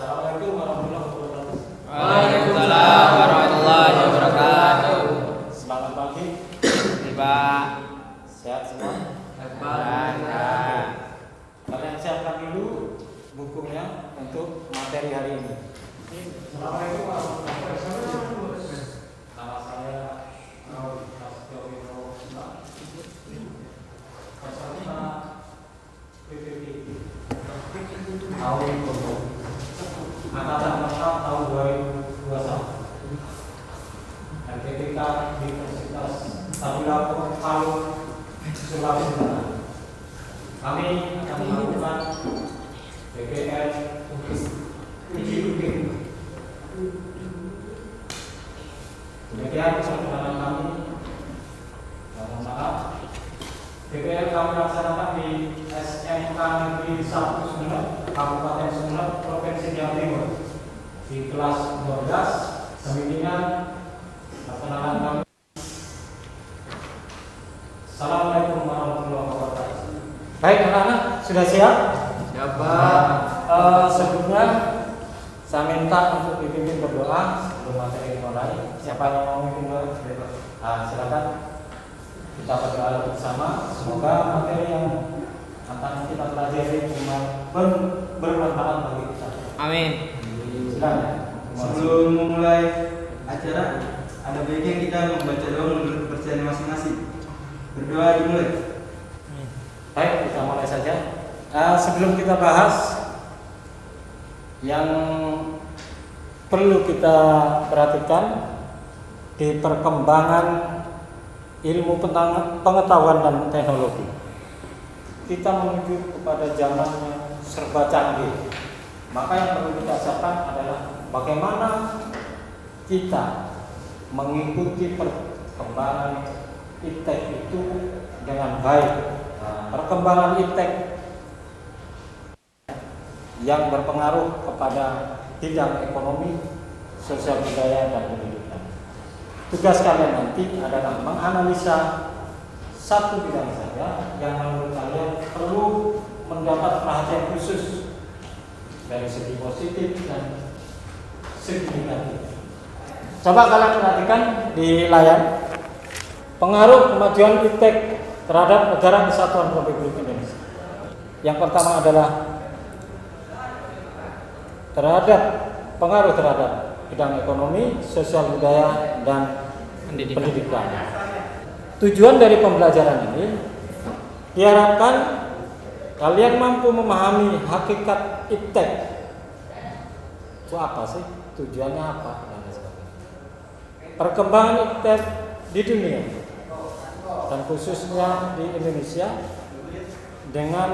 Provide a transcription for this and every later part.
Assalamualaikum warahmatullahi wabarakatuh. Waalaikumsalam warahmatullahi wabarakatuh. Selamat pagi. Tiba. Sehat semua? Sehat. Kalian siapkan dulu bukunya untuk materi hari ini. Assalamualaikum warahmatullahi wabarakatuh. Nama saya Angkatan 4 tahun 2021 LPTK Universitas Tadulako Palu, Sulawesi Selatan. Kami akan melakukan BPL uji rutin. Demikian perkenalan kami. Mohon maaf. BPL kami laksanakan di SMK Negeri 1 Sumeneb, Kabupaten Sumeneb, Provinsi Jawa Timur. Di kelas 12, semifinal perkenalan kami. Assalamualaikum warahmatullahi wabarakatuh. Baik anak-anak, sudah siap? Siapa? Sebelumnya saya minta untuk dipimpin berdoa sebelum materi dimulai. Siapa yang mau memimpin doa? Silakan. Kita berdoa bersama. Semoga materi yang akan kita pelajari bermanfaat bagi kita. Amin. Silakan. Sebelum memulai acara, ada baiknya kita membaca doa menurut kepercayaan masing-masing. Berdoa dimulai. Baik, kita mulai saja. Sebelum kita bahas yang perlu kita perhatikan di perkembangan ilmu pengetahuan dan teknologi, kita menuju kepada zaman yang serba canggih. Maka yang perlu kita siapkan adalah bagaimana kita mengikuti perkembangan iptek itu dengan baik. Perkembangan iptek yang berpengaruh kepada bidang ekonomi, sosial budaya, dan pendidikan. Tugas kalian nanti adalah menganalisa satu bidang saja yang menurut kalian perlu mendapat perhatian khusus dari segi positif dan segi negatif. Coba kalian perhatikan di layar pengaruh kemajuan iptek terhadap Negara Kesatuan Republik Indonesia. Yang pertama adalah pengaruh terhadap bidang ekonomi, sosial budaya, dan pendidikan. Tujuan dari pembelajaran ini diharapkan kalian mampu memahami hakikat iptek. Itu apa sih? Tujuannya apa? Perkembangan iptek di dunia dan khususnya di Indonesia dengan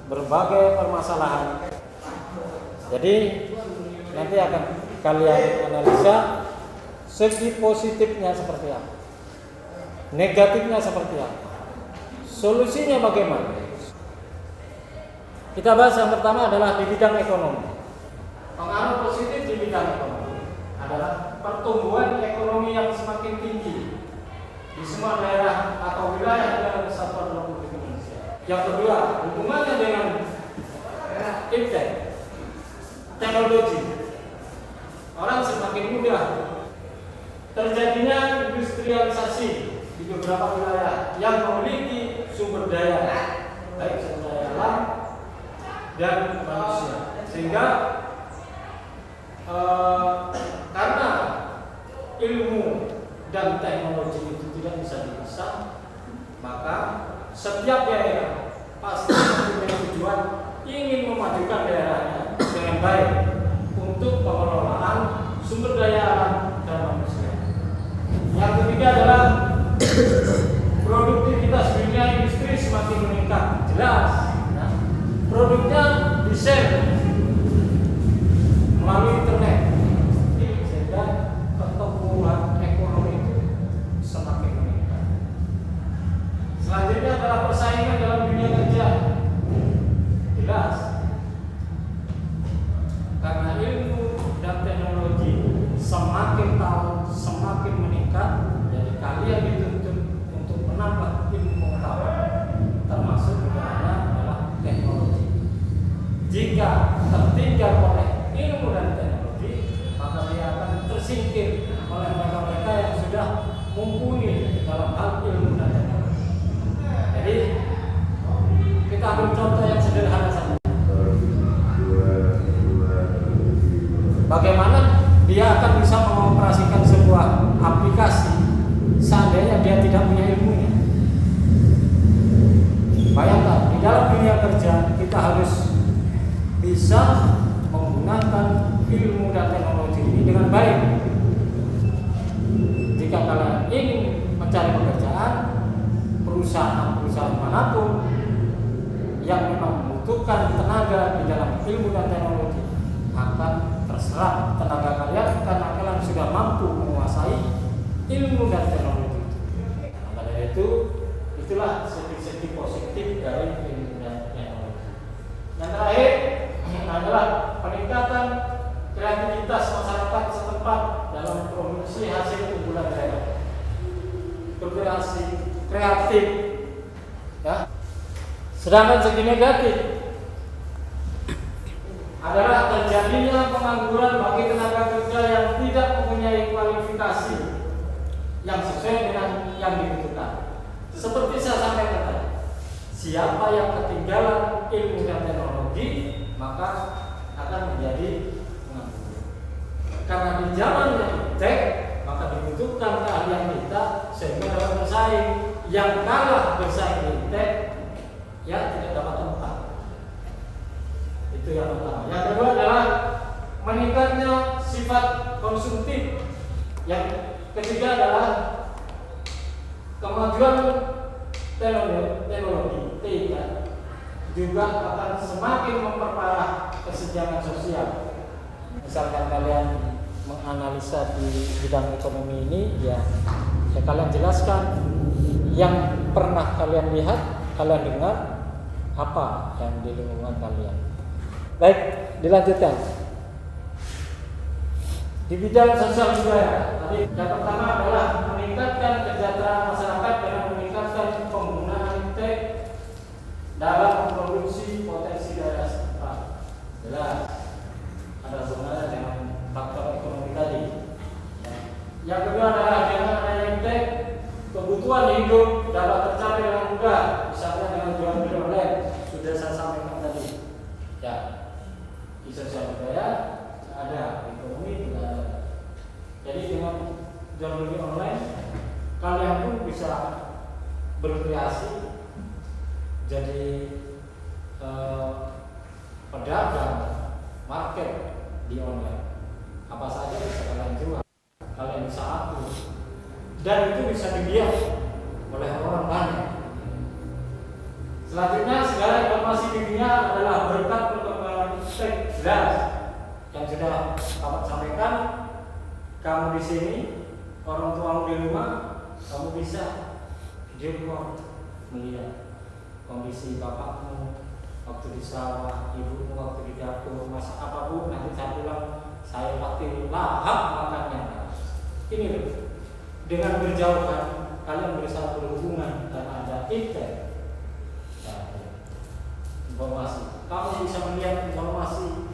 berbagai permasalahan. Jadi nanti akan kalian analisa segi positifnya seperti apa, negatifnya seperti apa, solusinya bagaimana. Kita bahas yang pertama adalah di bidang ekonomi. Pengaruh positif di bidang ekonomi adalah pertumbuhan ekonomi yang semakin tinggi di semua daerah atau wilayah Negara Kesatuan Republik Indonesia. Yang kedua, hubungannya dengan iptek, teknologi. Orang semakin mudah terjadinya industrialisasi di beberapa wilayah yang memiliki sumber daya, baik sumber daya alam dan manusia, sehingga karena ilmu dan teknologi itu tidak bisa dipisah, maka setiap daerah pasti punya tujuan ingin memajukan daerahnya dengan baik untuk pengelolaan sumber daya alam dan manusia. Yang ketiga adalah produktivitas dunia industri semakin meningkat. Jelas, produknya di-share melalui internet, sehingga pertumbuhan ekonomi itu semakin meningkat. Selanjutnya adalah persaingan dalam dunia kerja. Jelas, karena ilmu dan teknologi semakin tahun semakin meningkat, jadi kalian dituntut untuk menambah ilmu pengetahuan, termasuk di dalamnya adalah teknologi. Jika tertinggal oleh bekerja kita harus bisa menggunakan ilmu dan teknologi ini dengan baik. Jika kalian ingin mencari pekerjaan, perusahaan manapun yang memang membutuhkan tenaga di dalam ilmu dan teknologi akan terserap tenaga kalian karena kalian sudah mampu menguasai ilmu dan teknologi. Maka dari itu, itulah segi-segi positif dari ilmu dan teknologi. Yang terakhir adalah peningkatan kreativitas masyarakat setempat dalam produksi hasil unggulan daerah. Berkreasi kreatif, ya. Sedangkan segi negatif adalah terjadinya pengangguran bagi tenaga kerja yang tidak mempunyai kualifikasi yang sesuai dengan yang dibutuhkan. Seperti saya sampaikan tadi, siapa yang ketinggalan ilmu dan teknologi maka akan menjadi pengangguran. Karena di zaman yang iptek maka dibutuhkan keahlian kita sehingga dalam bersaing. Yang kalah bersaing di iptek ya tidak dapat tempat. Itu yang pertama. Yang kedua adalah meningkatnya sifat konsumtif. Yang ketiga adalah kemajuan teknologi TIK juga akan semakin memperparah kesenjangan sosial. Misalkan kalian menganalisa di bidang ekonomi ini, ya saya kalian jelaskan yang pernah kalian lihat, kalian dengar apa yang di lingkungan kalian. Baik, dilanjutkan. Di bidang sosial budaya, tadi yang pertama adalah meningkatkan kesejahteraan masyarakat dengan meningkatkan penggunaan tech dalam memproduksi potensi daerah setempat. Jelas ada hubungannya dengan faktor ekonomi tadi. Yang kedua adalah dengan adanya tech, kebutuhan hidup dapat tercapai dengan mudah, misalnya dengan jual beli online. Sudah saya sampaikan tadi. Ya, di sosial budaya ada, ekonomi juga ada. Jadi dengan jual beli online, kalian pun bisa berkreasi jadi pedagang market di online. Apa saja bisa kalian jual, kalian bisa atur, dan itu bisa dilihat oleh orang banyak. Selanjutnya, segala informasi di dunia adalah berkat perkembangan teknologi yang sudah Bapak sampaikan. Kamu di sini, orang tuamu di rumah, kamu bisa video call melihat kondisi bapakmu waktu di sawah, ibumu waktu di dapur, masak apapun. Nanti saya pulang, saya pasti lahap makannya. Ini loh, dengan berjauhan kalian berusaha berhubungan dan ada internet. Informasi, kamu bisa melihat informasi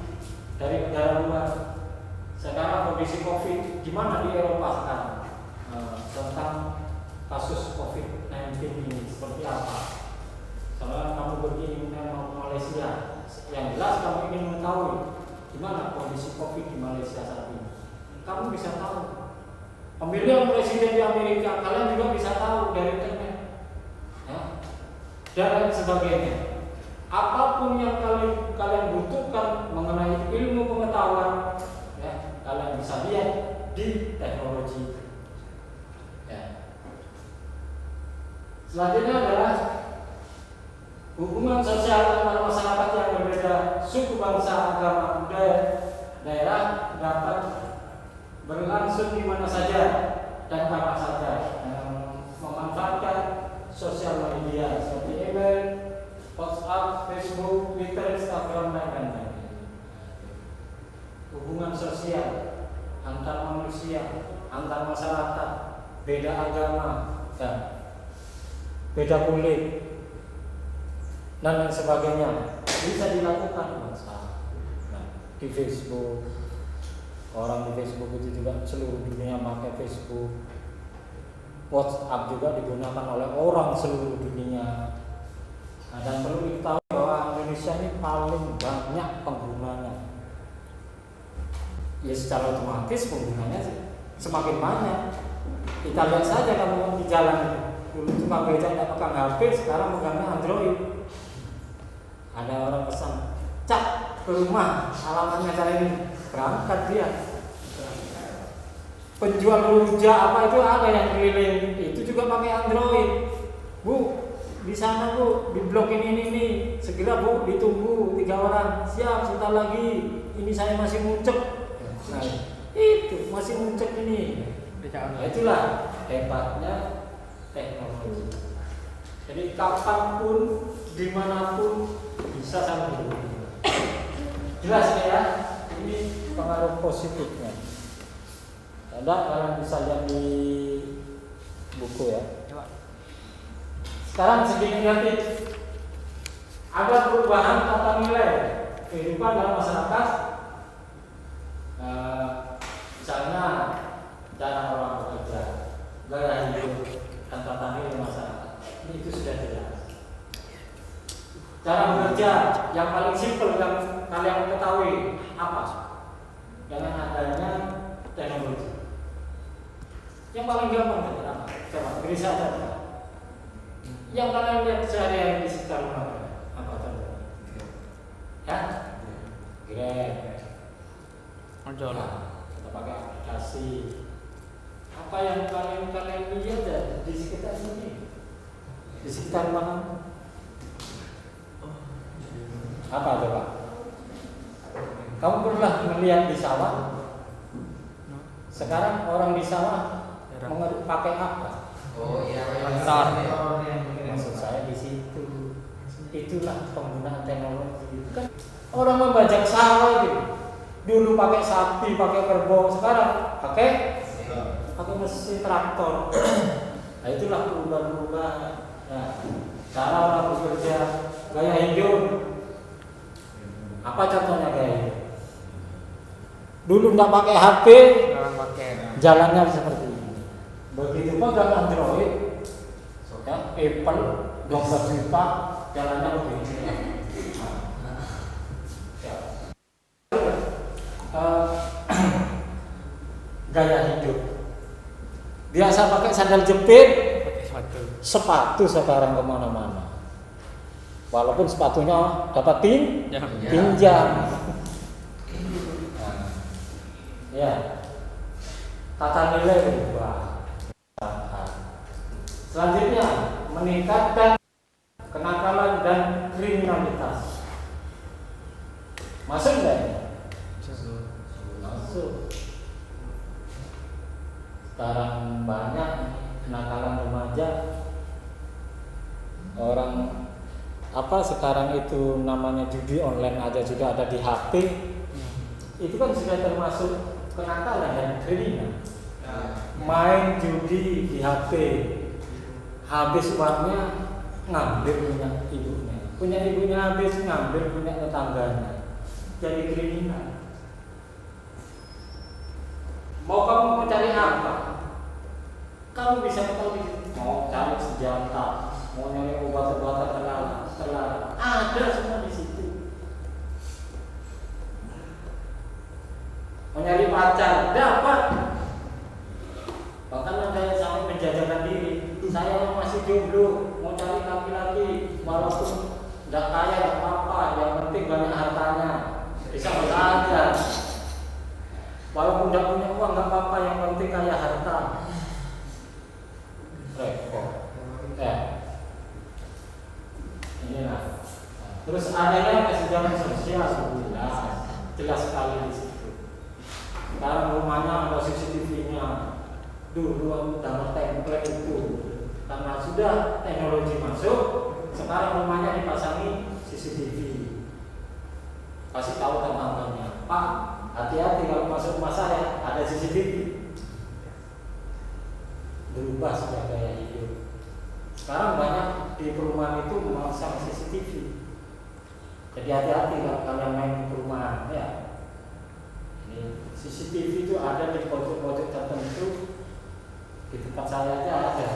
dari negara luar. Sekarang kondisi COVID gimana di Eropa sekarang, tentang kasus COVID-19 ini seperti apa. Soalnya kamu pergi ke Malaysia, yang jelas kamu ingin mengetahui gimana kondisi COVID di Malaysia saat ini. Kamu bisa tahu. Pemilihan presiden di Amerika, kalian juga bisa tahu dari internet, ya, dan lain sebagainya. Apapun yang kalian butuhkan mengenai ilmu pengetahuan, ya, kalian bisa lihat di teknologi. Ya. Selanjutnya adalah hubungan sosial antar masyarakat yang berbeda, suku, bangsa, agama, budaya, daerah dapat berlangsung di mana saja dan kapan saja, memanfaatkan sosial media seperti email, WhatsApp, Facebook, Twitter, Instagram, dan lain-lain. Hubungan sosial antar manusia, antar masyarakat, beda agama, dan beda kulit, dan lain sebagainya bisa dilakukan di Facebook. Orang di Facebook itu juga seluruh dunia pakai Facebook. WhatsApp juga digunakan oleh orang seluruh dunia. Nah, dan perlu diketahui bahwa Indonesia ini paling banyak penggunanya. Ya secara otomatis penggunanya semakin banyak. Kita lihat saja kamu di jalan dulu tukang beca tidak pegang HP, sekarang pegangnya Android. Ada orang pesan, Cak, ke rumah alamatnya cara ini, berangkat dia. Penjual rujak apa itu ada yang keliling, itu juga pakai Android. Bu, di sana Bu, di blok ini, segera Bu, ditunggu 3 orang. Siap, sebentar lagi. Ini saya masih muncek. Nah, itu masih muncek ini. Nah, itulah hebatnya teknologi. Jadi kapanpun, dimanapun bisa sampai. Jelas ya? Ini pengaruh positifnya. Ada kalian bisa lihat di buku ya. Sekarang segi negatif, ada perubahan tata nilai kehidupan dalam masyarakat. Misalnya cara orang bekerja, gaya hidup, dan tata nilai masyarakat. Ini itu sudah jelas. Cara bekerja yang paling simpel yang kalian ketahui apa? Dengan adanya teknologi. Yang paling gampang adalah coba beri saja. Yang kalian lihat sehari-hari di sekitar rumah apa contohnya? Ya, Grab, Ojol. kita pakai aplikasi. Apa yang kalian lihat ya di sekitar sini, di sekitar mana? Apa coba? Kamu pernah melihat di sawah? Sekarang orang di sawah pakai apa? Oh iya, Traktor. Maksud saya di situ. Itulah penggunaan teknologi. Kan orang membajak sawah gitu. Dulu pakai sapi, pakai kerbau, sekarang pakai mesin traktor. Nah, itulah perubahan-perubahan. Nah, cara orang bekerja, gaya hidup. Apa contohnya gaya hidup? Dulu nggak pakai HP, jalannya seperti ini. Begitu pegang Android, ya, Apple 12 juta, jalannya begini. Gaya hidup. Biasa pakai sandal jepit, sepatu sekarang kemana-mana. Walaupun sepatunya dapat pinjam. Ya, tata nilai berubah. Selanjutnya, meningkatkan kenakalan dan kriminalitas. Masuk nggak ini? Masuk. Sekarang banyak kenakalan remaja. Orang apa sekarang itu namanya judi online aja juga ada di HP. Itu kan sudah termasuk kenakalan dan kriminal. Main judi di HP, habis uangnya ngambil punya ibunya habis ngambil punya tetangganya, jadi kriminal. Mau kamu mencari apa? Kamu bisa tahu mau cari senjata, mau nyari obat-obatan terlarang, ada semua di situ. Mau nyari pacar, dapat. Bahkan ada yang sampai menjajakan diri. Saya yang masih jomblo, mau cari laki-laki, walaupun tidak kaya, tidak apa-apa, yang penting banyak hartanya, bisa saja. Walaupun tidak punya uang, nggak apa-apa, yang penting kaya harta. Repot. Inilah. Terus adanya kesenjangan sosial, jelas sekali di situ. Sekarang rumahnya ada CCTV-nya. Dulu udah template itu, karena sudah teknologi masuk, sekarang rumahnya dipasangi CCTV. Kasih tahu tetangganya, Pak, hati-hati kalau masuk rumah saya ada CCTV. Berubah sudah gaya hidup. Sekarang banyak di perumahan itu memasang CCTV. Jadi hati-hati kalau kalian main di perumahan ya. Ini CCTV itu ada di pojok-pojok tertentu. Di tempat saya aja ada.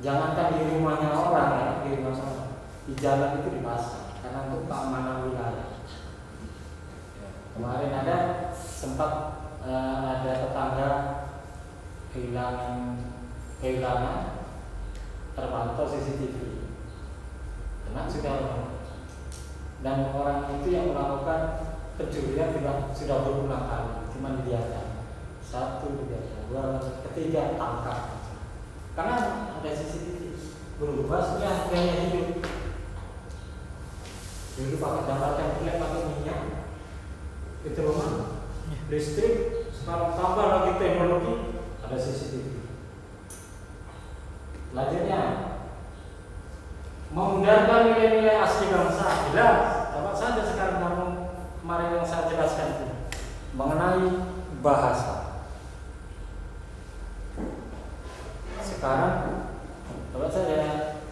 Jangankan di rumahnya orang ya, di rumah orang, di jalan itu dipasang karena untuk keamanan wilayah. Kemarin ada sempat ada tetangga kehilangan terpantau CCTV. Kena sudah sudah berulang kali, cuma dibiarkan. Satu dibiarkan, dua, ketiga tangkap. Karena ada CCTV berubah sudah gaya hidup. Dulu pakai gambar template pakai minyak, itu rumah listrik. Sekarang tambah lagi teknologi, ada CCTV. Selanjutnya, menghindarkan nilai-nilai asli bangsa. Jelas, dapat saja sekarang namun kemarin yang saya jelaskan itu mengenai bahasa. Sekarang, dapat saja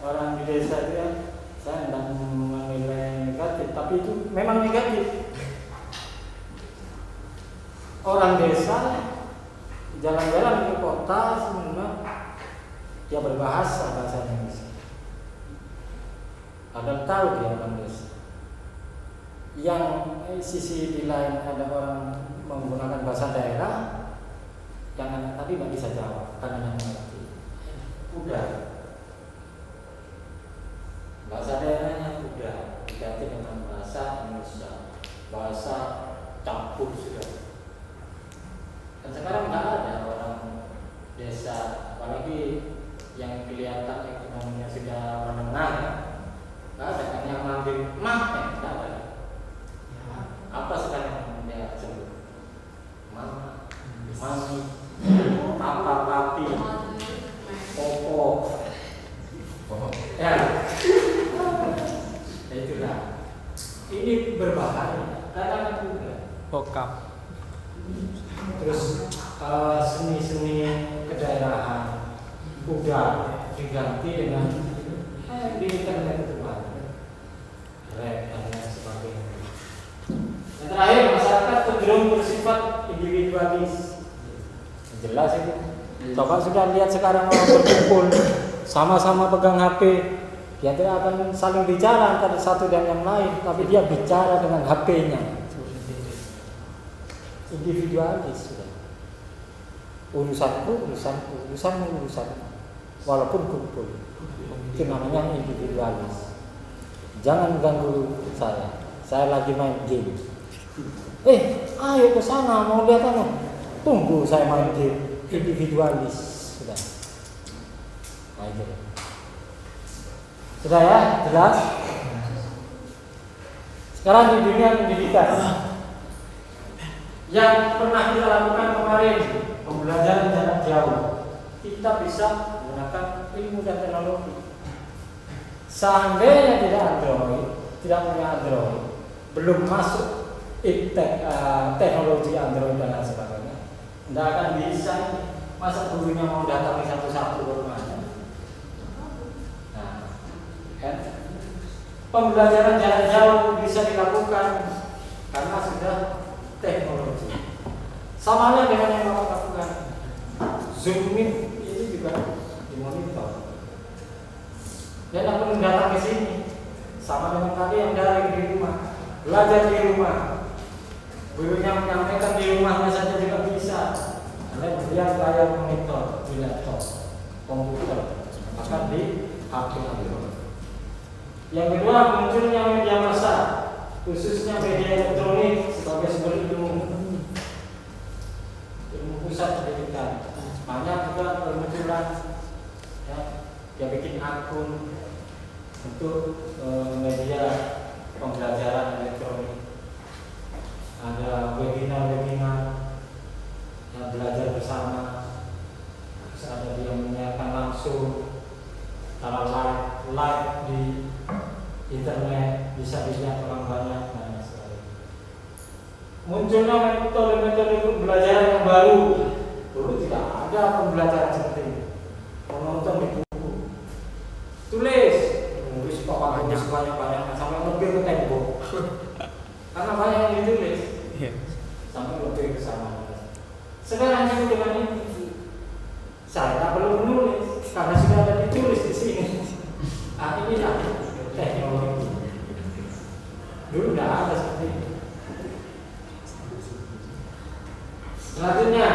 orang di desa itu ya, saya tidak menilai negatif, tapi itu memang negatif. Orang desa jalan-jalan ke kota semua dia berbahasa bahasa Indonesia. Ada tahu dia orang desa. Yang sisi di lain ada orang menggunakan bahasa daerah, yang anak tadi nggak bisa jawab karena yang mengerti. Udah bahasa daerahnya udah diganti dengan bahasa Indonesia, bahasa campur sudah. Dan sekarang nggak ada orang desa, apalagi yang kelihatan ekonominya sudah menengah, nggak ada kan yang manggil mah, nggak ada. Apa sekarang dia sebut? Mama, mami, papa, papi, popo, ya. Itulah. Ini berbahaya karena juga. Bokap. Terus seni-seni kedaerahan udah diganti dengan di internet itu banyak rap dan lain sebagainya. Yang terakhir, masyarakat cenderung bersifat individualis. Jelas itu. Coba sudah lihat sekarang orang berkumpul sama-sama pegang HP, dia tidak akan saling bicara antara satu dan yang lain, tapi dia bicara dengan HP-nya. Individualis sudah. Urusanku, urusanmu, walaupun kumpul. Itu namanya individualis. Jangan ganggu saya lagi main game. Ayo ke sana, mau lihat apa? Tunggu saya main game. Individualis sudah. Nah itu. Sudah ya, jelas? Sekarang di dunia pendidikan yang pernah kita lakukan kemarin, pembelajaran jarak jauh, kita bisa menggunakan ilmu dan teknologi. Seandainya tidak punya Android, belum masuk teknologi Android dan lain sebagainya, tidak akan bisa. Masa gurunya mau datangi satu-satu ke rumahnya? Nah, kan? Pembelajaran jarak jauh bisa dilakukan karena sudah teknologi. Sama halnya dengan yang Bapak lakukan. Zoom meet ini juga dimonitor. Dan aku datang ke sini sama dengan kalian dari di rumah, belajar di rumah. Gurunya menyampaikan di rumahnya saja juga bisa. Anda dia bayar monitor di laptop, komputer, bahkan di HP Android. Yang kedua, munculnya media massa, khususnya media elektronik sebagai sumber ilmu pusat pendidikan. Banyak juga bermunculan, ya, dia bikin akun untuk media pembelajaran elektronik. Ada webinar yang belajar bersama. Terus ada dia menyiarkan langsung secara live di internet, bisa dilihat orang banyak dan sebagainya. Munculnya metode-metode pembelajaran yang baru. Dulu tidak ada pembelajaran seperti ini. Menonton di buku, tulis banyak sampai lebih ke tembok. Karena banyak yang ditulis, sampai lebih ke sana. Sekarang juga dengan ini, saya tak perlu menulis karena sudah ada ditulis di sini. Inilah teknologi. Dulu tidak ada seperti ini. Selanjutnya,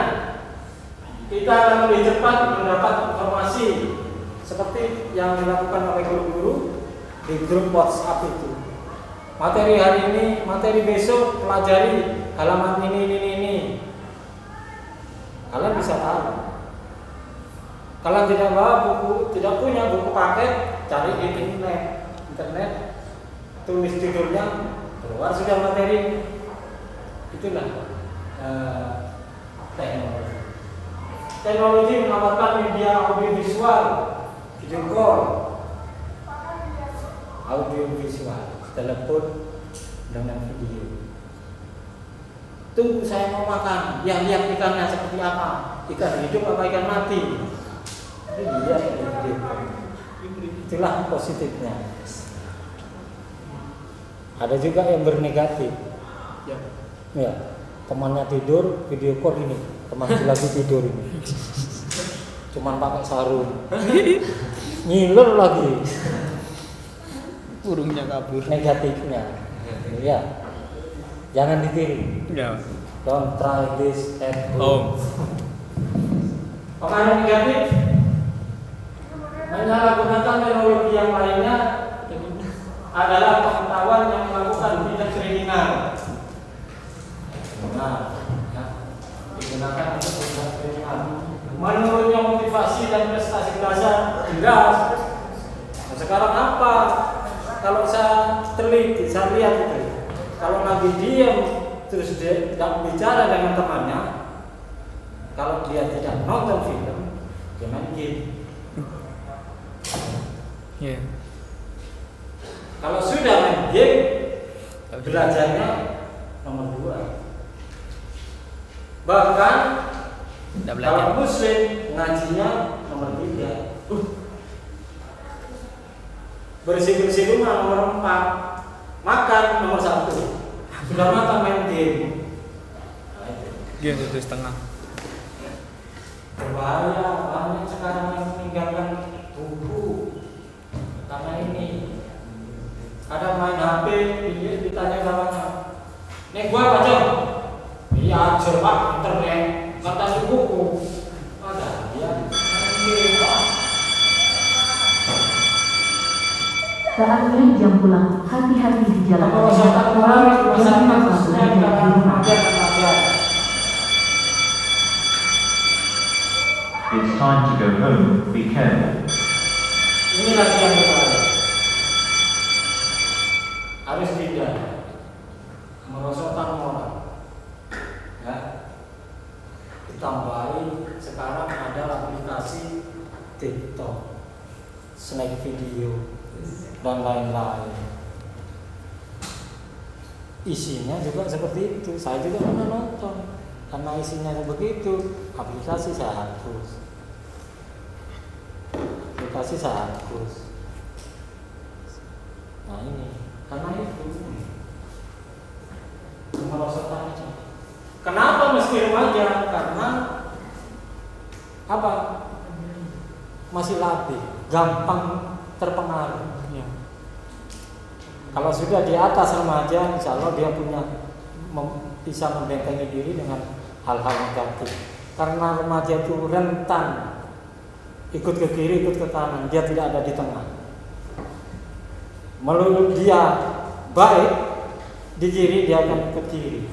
kita akan lebih cepat mendapat informasi seperti yang dilakukan oleh guru-guru di grup WhatsApp itu. materi hari ini, materi besok pelajari halaman ini. Kalian bisa tahu. Kalian tidak bawa buku, tidak punya buku paket, cari di internet, tulis judulnya, keluar sudah materi. Itulah teknologi. Teknologi menawarkan media audiovisual, video call, audiovisual, telepon dengan video. Tunggu saya mau makan, yang lihat ikannya seperti apa, ikan hidup apa ikan mati. Itu dia itulah positifnya. Ada juga yang bernegatif. Ya, temannya tidur, video call ini, teman lagi tidur ini. Cuman pakai sarung. Ngiler lagi. Burungnya kabur. Negatifnya. Ya. Jangan ditiru. Ya. Don't try this at Oh. home. Pengaruh negatif menyalahgunakan teknologi yang lainnya adalah pengetahuan yang melakukan tindak kriminal. Nah, ya, digunakan untuk tindak kriminal. Menurutnya motivasi dan prestasi belajar jelas. Nah, sekarang apa? Kalau saya teliti, saya lihat itu. Kalau lagi diam terus dia tidak bicara dengan temannya, kalau dia tidak nonton film, dia main game. Yeah. Kalau sudah main game, belajarnya nomor 2. Bahkan Tidak belajar. kalau muslim ngajinya nomor 3. Bersih-bersih rumah nomor 4. Makan nomor 1. Sudah makan main game. Nah, itu. Dia 1,5. Berbahaya, banyak sekarang yang meninggalkan buku karena ini. Ada main HP, dia ditanya sama nek gua baca. Iya, ajar Pak, internet, ngerti buku. Ada dia main game, Pak. Saatnya jam pulang, hati-hati di jalan. Kalau saya kemarin masyarakat khususnya di kalangan remaja dan pelajar. It's time to go home, be careful. Ini lagi yang berbahaya. Harus tidak merosotkan orang. Ya. Ditambahi sekarang ada aplikasi TikTok, snack video dan lain-lain. Isinya juga seperti itu. Saya juga pernah nonton. Karena isinya begitu, aplikasi saya hapus. Aplikasi saya hapus. Nah ini, karena itu merosotkan aja. Kenapa mesti remaja? Karena apa? Masih labil, gampang terpengaruh. Ya. Kalau sudah di atas remaja, insya Allah dia bisa membentengi diri dengan hal-hal negatif. Karena remaja itu rentan ikut ke kiri, ikut ke kanan, dia tidak ada di tengah. Menurut dia baik di kiri, dia akan ikut kiri.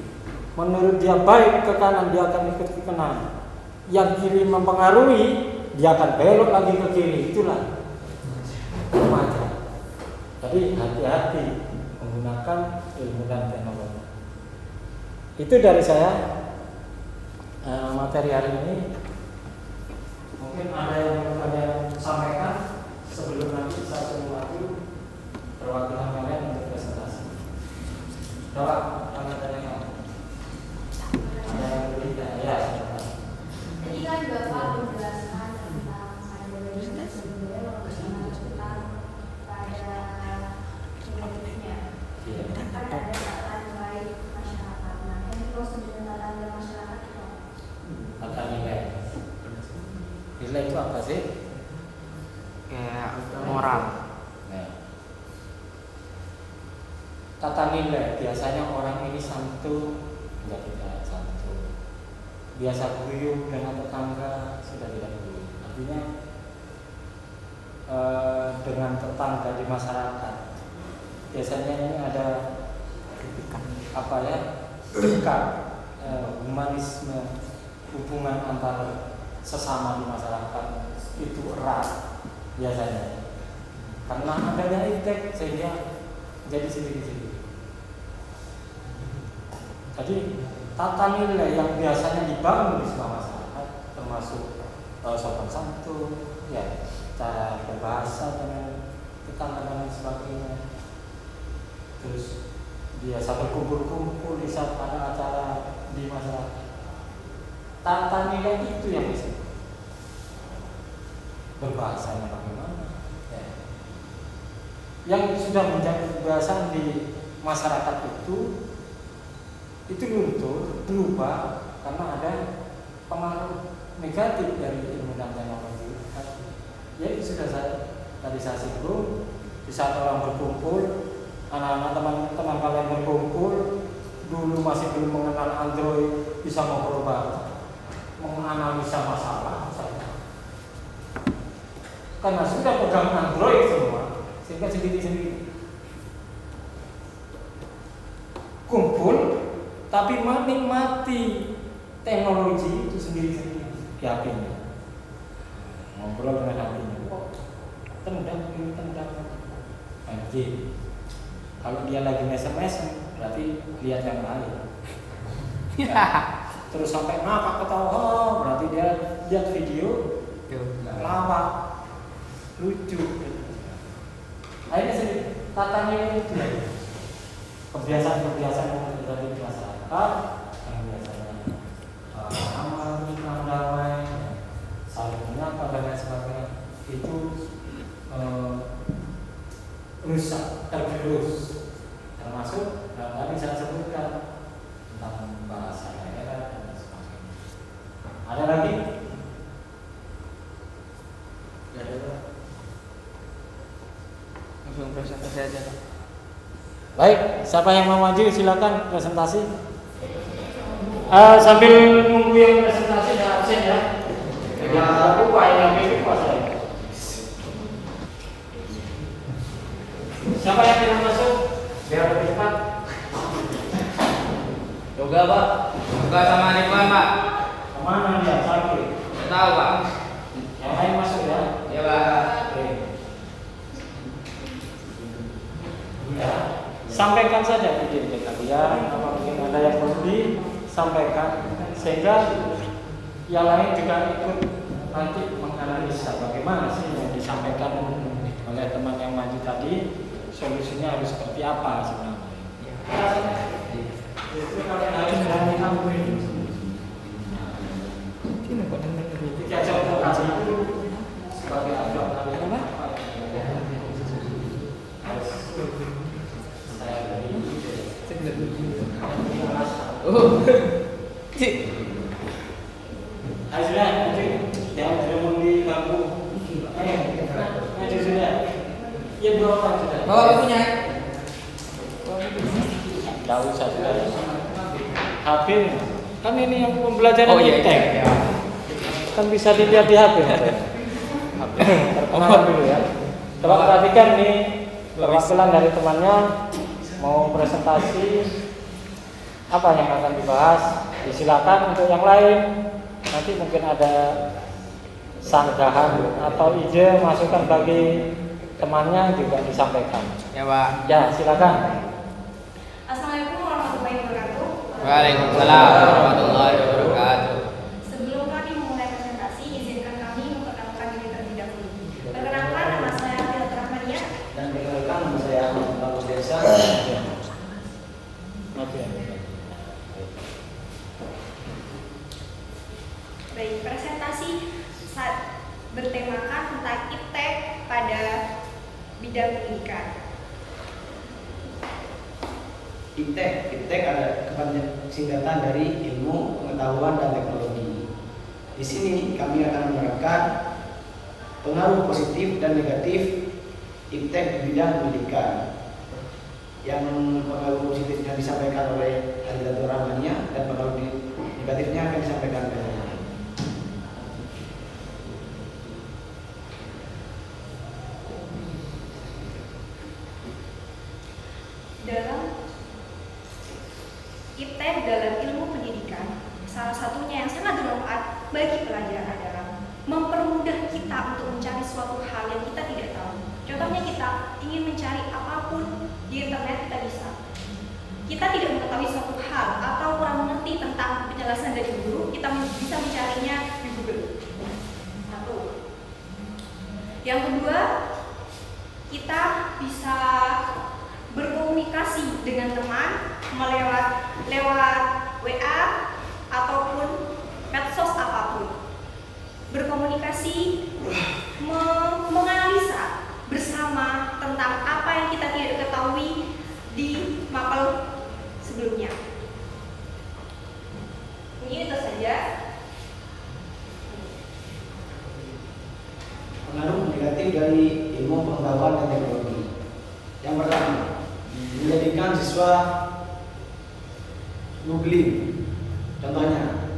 Menurut dia baik ke kanan, dia akan ikut ke kanan. Yang kiri mempengaruhi, dia akan belok lagi ke kiri. Itulah remaja. Jadi hati-hati menggunakan ilmu dan teknologi. Itu dari saya materi hari ini. Mungkin ada yang belum ada sampaikan sebelum nanti saya suruh maju perwakilan kalian untuk presentasi. Coba tanya-tanya. Ada yang berita? Ya. Tadi kan Bapak menjelaskan tentang ada dan sebelumnya tentang pada negatifnya. Kan ada tata nilai masyarakat. Nah, yang dimaksud dengan tata nilai masyarakat itu apa? Tata nilai. Nilai itu apa sih? Kayak moral. Nah, tata nilai biasanya orang ini santun, tidak santun. Biasa guyup dengan tetangga sudah tidak guyup. Artinya dengan tetangga di masyarakat biasanya ini ada apa ya, dekat humanisme, hubungan antar sesama di masyarakat itu erat biasanya karena adanya iptek sehingga jadi sendiri-sendiri. Jadi tata nilai yang biasanya dibangun di sebuah masyarakat termasuk sopan santun, ya, cara berbahasa dengan tetangga dan sebagainya. Terus biasa berkumpul-kumpul di saat ada acara di masyarakat. Tata nilai itu yang bisa berbahasanya bagaimana, ya. Yang sudah menjadi kebiasaan di masyarakat itu luntur, berubah karena ada pengaruh negatif dari ilmu dan teknologi. Ya itu sudah tadi saya singgung. Di saat orang berkumpul, anak-anak teman-teman kalian berkumpul, dulu masih belum mengenal Android, bisa ngobrol bareng, menganalisa masalah misalnya. Karena sudah pegang Android semua, sehingga sendiri-sendiri kumpul, tapi menikmati teknologi itu sendiri-sendiri di HP-nya. Ngobrol dengan HP-nya. Oh, tendang. Anjing. Kalau dia lagi SMS, berarti lihat yang lain. Ya. Terus sampai ngakak ketawa, berarti dia lihat video lawak, lucu. Akhirnya sendiri tatanya itu ya. Kebiasaan-kebiasaan yang terjadi di masyarakat yang biasanya aman, damai, saling menyapa dan lain sebagainya itu rusak, tergerus, termasuk yang tadi saya sebutkan tentang bahasa daerah dan sebagainya. Ada lagi? Ya, ada. Langsung presentasi aja, Pak. Baik, siapa yang mau maju silakan presentasi. Sambil nunggu yang presentasi dan absen ya. Ya, lupa yang itu saya. Siapa yang tidak masuk? Biar lebih cepat. Yoga, Pak. Yoga sama Ridwan, Pak. Kemana dia? Sakit. Tidak tahu, Pak. Yang lain masuk ya? Ya, Pak. Oke. Ya. Sampaikan saja ide kalian, apa mungkin ada yang perlu disampaikan sehingga yang lain juga ikut nanti menganalisa bagaimana sih yang disampaikan oleh teman yang maju tadi, solusinya harus seperti apa sebenarnya. Itu kalian harus berani ambil. Ketika konsultasi itu sebagai alat kalian apa? Oh. Ayo sudah, jangan mau diganggu. Ayo sudah. Ya berapa sudah? Bawa bukunya. Tidak usah sudah. HP kan ini yang pembelajaran iptek. Kan bisa dilihat di HP. Perkenalan dulu ya. Coba perhatikan nih perwakilan dari temannya mau presentasi apa yang akan dibahas. Silakan untuk yang lain. Nanti mungkin ada sanggahan atau ide masukan bagi temannya juga disampaikan. Ya, Pak. Ya, silakan. Assalamualaikum warahmatullahi wabarakatuh. Waalaikumsalam warahmatullahi wabarakatuh. Sebelum kami memulai presentasi, izinkan kami memperkenalkan diri terlebih dahulu. Perkenalkan, nama saya Afila Rahmania. Dan perkenalkan nama saya Ahmad Desa. Oke. Baik, presentasi bertemakan tentang iptek pada bidang pendidikan. Iptek ada kepanjangan singkatan dari ilmu, pengetahuan, dan teknologi. Di sini kami akan menerangkan pengaruh positif dan negatif iptek di bidang pendidikan. Yang pengaruh positifnya disampaikan oleh Hadilatul Rahmania dan pengaruh negatifnya akan disampaikan oleh saya. dalam iptek dalam ilmu pendidikan, salah satunya yang sangat bermanfaat bagi pelajar adalah mempermudah kita untuk mencari suatu hal yang kita tidak tahu. Contohnya kita ingin mencari apapun di internet, kita bisa. Kita tidak mengetahui suatu hal atau kurang mengerti tentang penjelasan dari guru, kita bisa mencarinya di Google. Satu. Yang kedua, kita bisa berkomunikasi dengan teman lewat WA ataupun medsos apapun. Berkomunikasi, menganalisa bersama tentang apa yang kita tidak ketahui di mapel sebelumnya. Mungkin itu saja. Pengaruh negatif dari ilmu pengetahuan dan teknologi. Yang pertama, menjadikan siswa googling. Contohnya,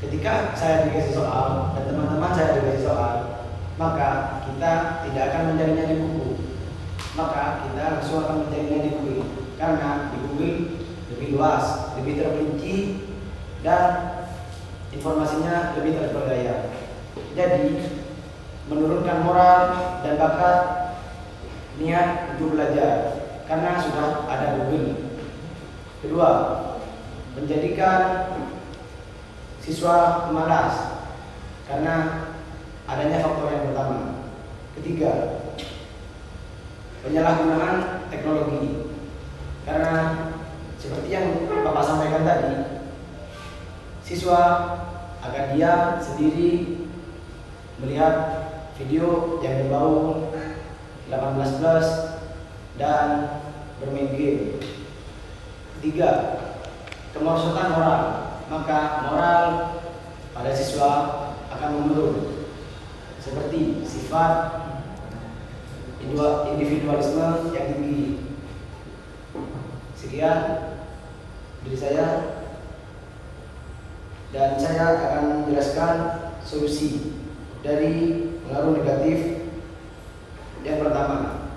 ketika saya dikasih soal dan teman-teman saya dikasih soal, maka kita tidak akan mencarinya di buku, maka kita langsung akan mencarinya di Google, karena di Google lebih luas, lebih terperinci, dan informasinya lebih terperdaya. Jadi menurunkan moral dan bakat niat untuk belajar karena sudah ada Google. Kedua, menjadikan siswa malas karena adanya faktor yang pertama. Ketiga, penyalahgunaan teknologi karena seperti yang Bapak sampaikan tadi, siswa akan diam sendiri melihat video yang berbau 18+ dan bermain game. Ketiga, kemerosotan moral, maka moral pada siswa akan menurun seperti sifat individualisme yang tinggi. Sekian dari saya, dan saya akan menjelaskan solusi dari pengaruh negatif. Yang pertama,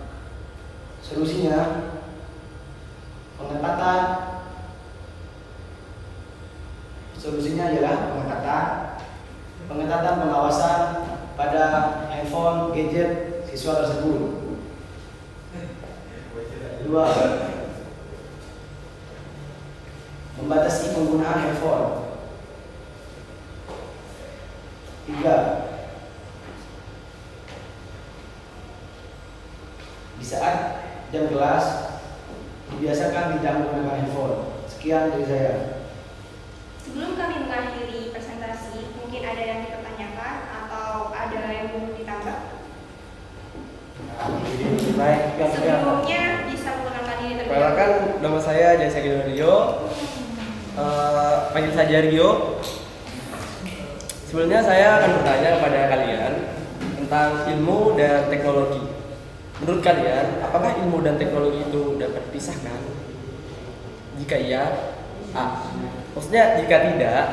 solusinya pengetatan. Solusinya ialah pengetatan pengawasan pada handphone, gadget siswa tersebut. Kedua, membatasi penggunaan handphone. Tiga, di saat jam kelas dibiasakan tidak menggunakan handphone. Sekian dari saya. Sebelum kami mengakhiri presentasi, mungkin ada yang dipertanyakan atau ada yang mau ditambah? Baik, Sebelumnya bisa mengenalkan diri terlebih dahulu. perkenalkan nama saya Jasa Gino Rio. Panggil saja Rio. Sebelumnya saya akan bertanya kepada kalian tentang ilmu dan teknologi. Menurut kalian, apakah ilmu dan teknologi itu dapat dipisahkan? Jika iya, A. Maksudnya jika tidak,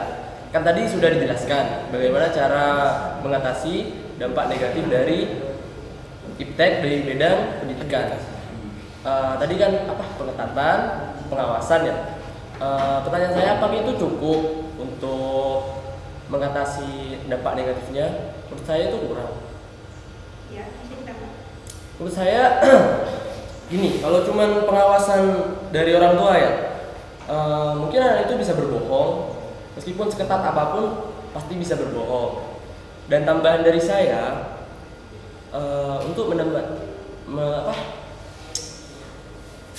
kan tadi sudah dijelaskan bagaimana cara mengatasi dampak negatif dari iptek di bidang pendidikan. Tadi kan pengetatan, pengawasan ya. Pertanyaan saya, apakah itu cukup untuk mengatasi dampak negatifnya? Menurut saya itu kurang. Ya, bisa ditambah. Menurut saya gini, kalau cuman pengawasan dari orang tua ya, mungkin anak itu bisa berbohong, meskipun seketat apapun pasti bisa berbohong. Dan tambahan dari saya, untuk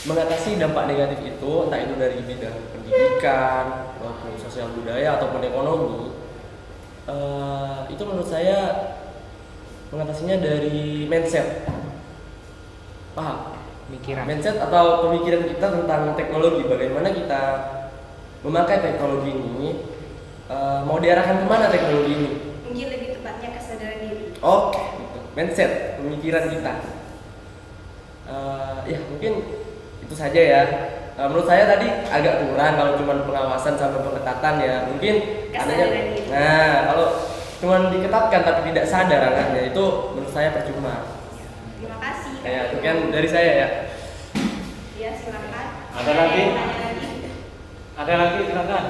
mengatasi dampak negatif itu, entah itu dari bidang pendidikan maupun sosial budaya ataupun ekonomi, itu menurut saya mengatasinya dari mindset. Paham? Mindset atau pemikiran kita tentang teknologi, bagaimana kita memakai teknologi ini, mau diarahkan kemana teknologi ini? Mungkin lebih tepatnya kesadaran diri. Oke, gitu. Mindset, pemikiran kita. Ya mungkin itu saja ya. Menurut saya tadi agak kurang kalau cuma pengawasan sama pengetatan ya. Mungkin Kesadaran diri. Nah, kalau cuma diketatkan tapi tidak sadar anaknya, itu menurut saya percuma. Terima kasih. Ya, itu kan dari saya ya. Ya, silakan. Ada lagi? Tanya lagi. Ada lagi, silakan.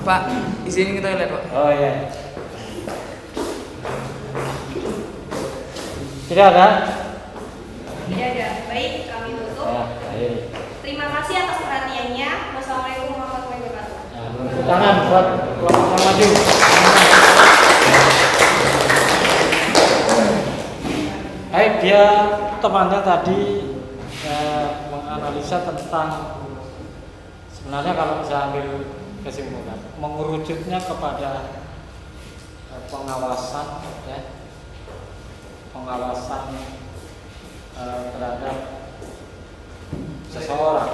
Pak, izinin kita lihat Pak. Oh iya. Tidak ada? Tidak ada. Baik, kami tutup. Ya, baik. Terima kasih atas perhatiannya. Wassalamualaikum warahmatullahi wabarakatuh. Tepuk tangan buat kelompok yang maju. Baik, dia temannya tadi menganalisa tentang sebenarnya kalau saya ambil kesimpulan mengerucutnya kepada pengawasan ya, pengawasan terhadap seseorang.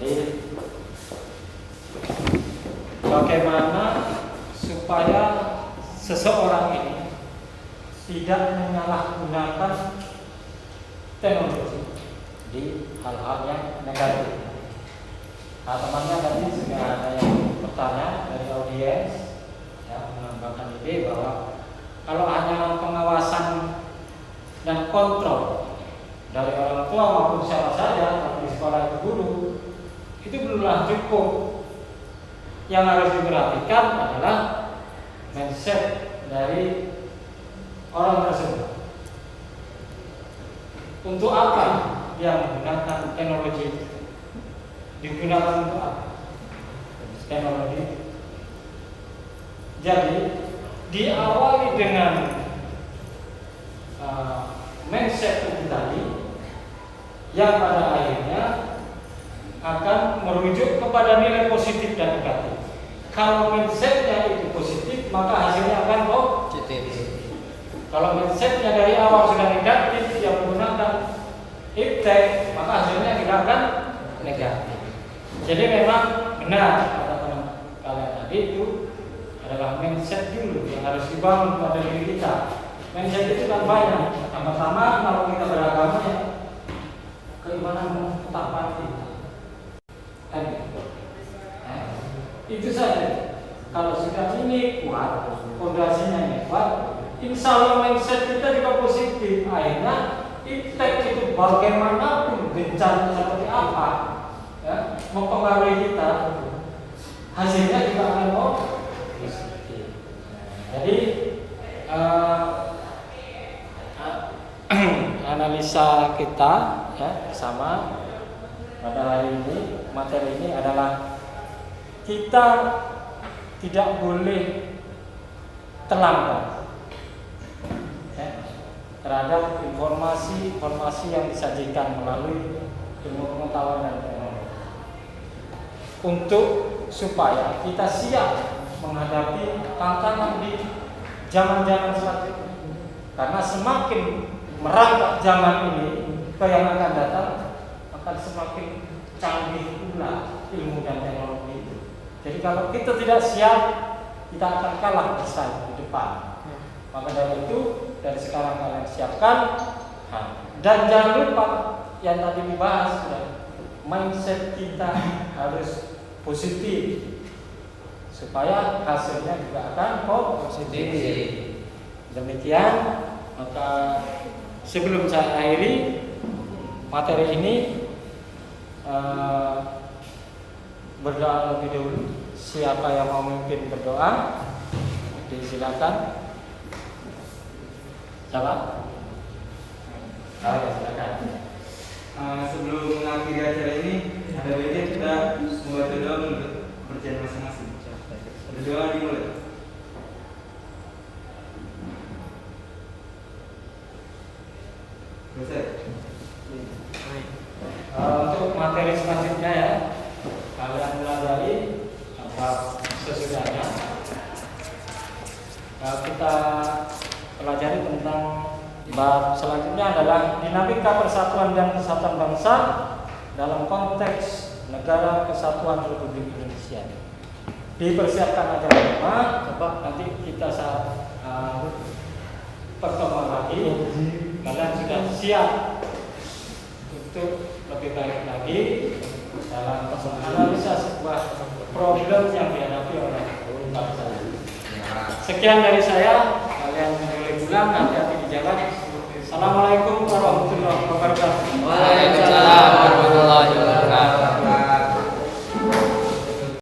Jadi bagaimana supaya seseorang ini tidak menyalahgunakan teknologi di hal-hal yang negatif. Nah, temannya tadi juga ada yang bertanya dari audiens yang mengembangkan ide bahwa kalau hanya pengawasan dan kontrol dari orang tua maupun siapa saja, atau di sekolah itu guru, itu belumlah cukup. Yang harus diperhatikan adalah mindset dari orang tersebut. Untuk apa dia menggunakan teknologi itu? Digunakan untuk apa? Teknologi. Jadi diawali dengan mindset itu tadi, yang pada akhirnya akan merujuk kepada nilai positif dan negatif. Kalau mindsetnya itu positif, maka hasilnya akan positif. Kalau mindsetnya dari awal sudah negatif, yang menggunakan iptek, maka hasilnya tidak akan negatif. Jadi memang benar kata teman kalian tadi, itu adalah mindset dulu yang harus dibangun pada diri kita. Mindset itu kan banyak. Yang pertama, kalau kita beragama ya, keimanan ketakwaan kita. Itu saja. Kalau sudah ini kuat, fondasinya ini kuat, insya Allah mindset kita juga positif. Akhirnya iptek itu bagaimanapun bencana seperti apa, ya, mempengaruhi kita, hasilnya juga akan positif. Jadi analisa kita ya sama pada hari ini, materi ini adalah kita tidak boleh terlambat ya, terhadap informasi yang disajikan melalui ilmu pengetahuan dan teknologi, untuk supaya kita siap menghadapi tantangan di zaman-zaman selanjutnya. Karena semakin merangkak zaman ini ke yang akan datang, akan semakin canggih pula ilmu dan teknologi itu. Jadi kalau kita tidak siap, kita akan kalah bersaing di depan. Maka dari itu, dari sekarang kalian siapkan. Dan jangan lupa yang tadi dibahas, mindset kita harus positif supaya hasilnya juga akan positif. Demikian, maka sebelum saya akhiri materi ini, berdoa lebih dulu. Siapa yang mau memimpin berdoa, disilakan. Siapa? Ya, silakan. Sebelum mengakhiri acara ini, ada baiknya kita membaca doa menurut kepercayaan masing-masing. Berdoa dimulai. Selesai. Untuk materi selanjutnya ya, kalian pelajari sesudahnya. Kita pelajari tentang bab selanjutnya adalah dinamika persatuan dan kesatuan bangsa dalam konteks Negara Kesatuan Republik Indonesia. Dipersiapkan aja rumah, nanti kita saat pertemuan lagi, kalian sudah siap untuk lebih baik lagi dalam menganalisa sebuah problem yang dihadapi oleh bangsa. Sekian dari saya, kalian boleh pulang, hati-hati di jalan. Assalamualaikum warahmatullahi wabarakatuh. Waalaikumsalam warahmatullahi wabarakatuh.